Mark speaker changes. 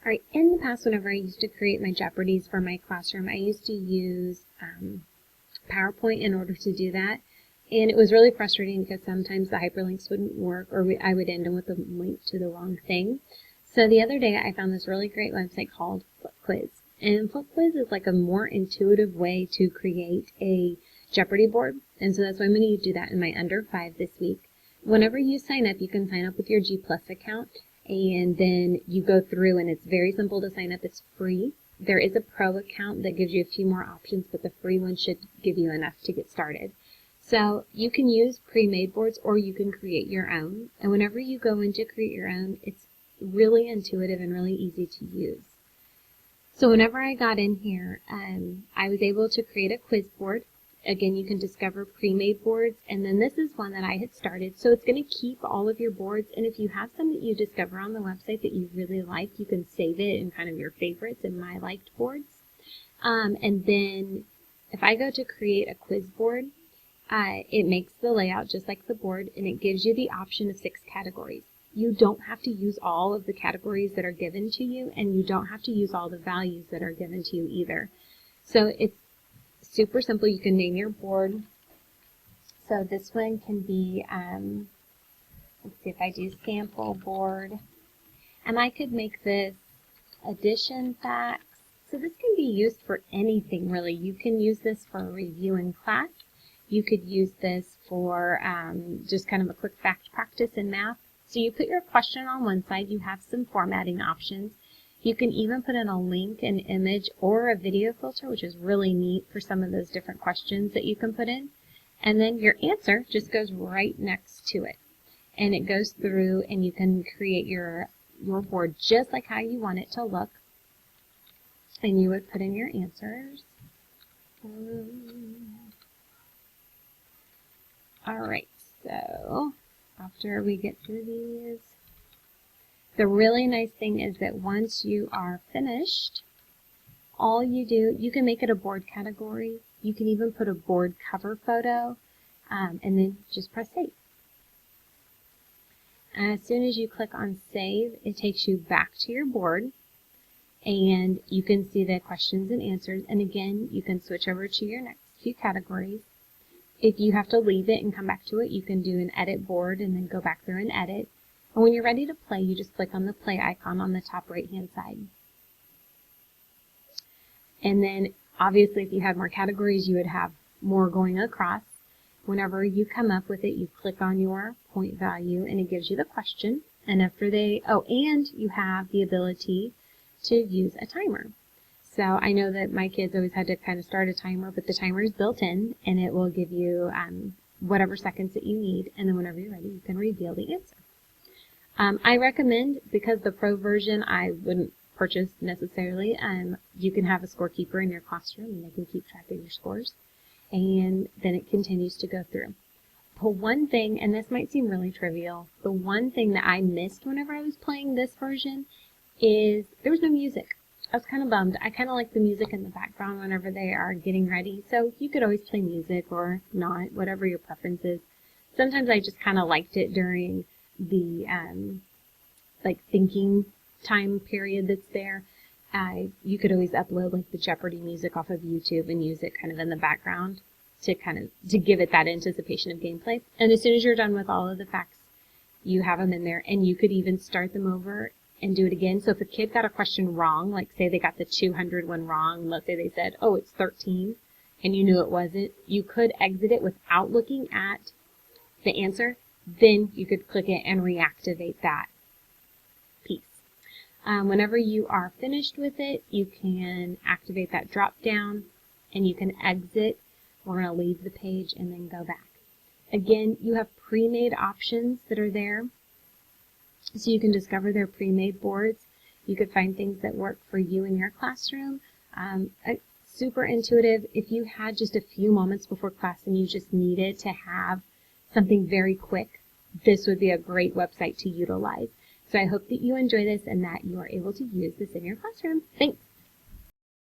Speaker 1: Alright, in the past, whenever I used to create my Jeopardies for my classroom, I used to use PowerPoint in order to do that. And it was really frustrating because sometimes the hyperlinks wouldn't work, or I would end up with a link to the wrong thing. So the other day I found this really great website called FlipQuiz. And FlipQuiz is like a more intuitive way to create a Jeopardy board. And so that's why I'm going to do that in my Under 5 this week. Whenever you sign up, you can sign up with your G Plus account. And then you go through, and it's very simple to sign up. It's free. There is a pro account that gives you a few more options, but the free one should give you enough to get started. So you can use pre-made boards, or you can create your own. And whenever you go in to create your own, it's really intuitive and really easy to use. So whenever I got in here, I was able to create a quiz board. Again, you can discover pre-made boards, and then this is one that I had started. So it's going to keep all of your boards, and if you have some that you discover on the website that you really like, you can save it in kind of your favorites and my liked boards. And then if I go to create a quiz board, it makes the layout just like the board, and it gives you the option of 6 categories. You don't have to use all of the categories that are given to you, and you don't have to use all the values that are given to you either. So it's super simple. You can name your board. So this one can be, let's see if I do sample board. And I could make this addition facts. So this can be used for anything really. You can use this for a review in class. You could use this for just kind of a quick fact practice in math. So you put your question on one side. You have some formatting options. You can even put in a link, an image, or a video filter, which is really neat for some of those different questions that you can put in. And then your answer just goes right next to it. And it goes through, and you can create your board just like how you want it to look. And you would put in your answers. Alright, so after we get through these, the really nice thing is that once you are finished, all you do, you can make it a board category. You can even put a board cover photo, and then just press save. As soon as you click on save, it takes you back to your board, and you can see the questions and answers. And again, you can switch over to your next few categories. If you have to leave it and come back to it, you can do an edit board and then go back through and edit. And when you're ready to play, you just click on the play icon on the top right-hand side. And then, obviously, if you had more categories, you would have more going across. Whenever you come up with it, you click on your point value, and it gives you the question. And after and you have the ability to use a timer. So I know that my kids always had to kind of start a timer, but the timer is built in, and it will give you whatever seconds that you need. And then whenever you're ready, you can reveal the answer. I recommend, because the pro version I wouldn't purchase necessarily, you can have a scorekeeper in your classroom and they can keep track of your scores. And then it continues to go through. But one thing, and this might seem really trivial, the one thing that I missed whenever I was playing this version is there was no music. I was kind of bummed. I kind of like the music in the background whenever they are getting ready. So you could always play music or not, whatever your preference is. Sometimes I just kind of liked it during the like thinking time period that's there. You could always upload like the Jeopardy music off of YouTube and use it kind of in the background to give it that anticipation of gameplay. And as soon as you're done with all of the facts, you have them in there, and you could even start them over and do it again. So if a kid got a question wrong, like say they got the 200 one wrong, let's say they said, oh, it's 13, and you knew it wasn't, you could exit it without looking at the answer. Then you could click it and reactivate that piece. Whenever you are finished with it, you can activate that drop down and you can exit. We're going to leave the page and then go back. Again, you have pre-made options that are there. So you can discover their pre-made boards. You could find things that work for you in your classroom. Super intuitive. If you had just a few moments before class and you just needed to have something very quick, this would be a great website to utilize. So I hope that you enjoy this and that you are able to use this in your classroom. Thanks.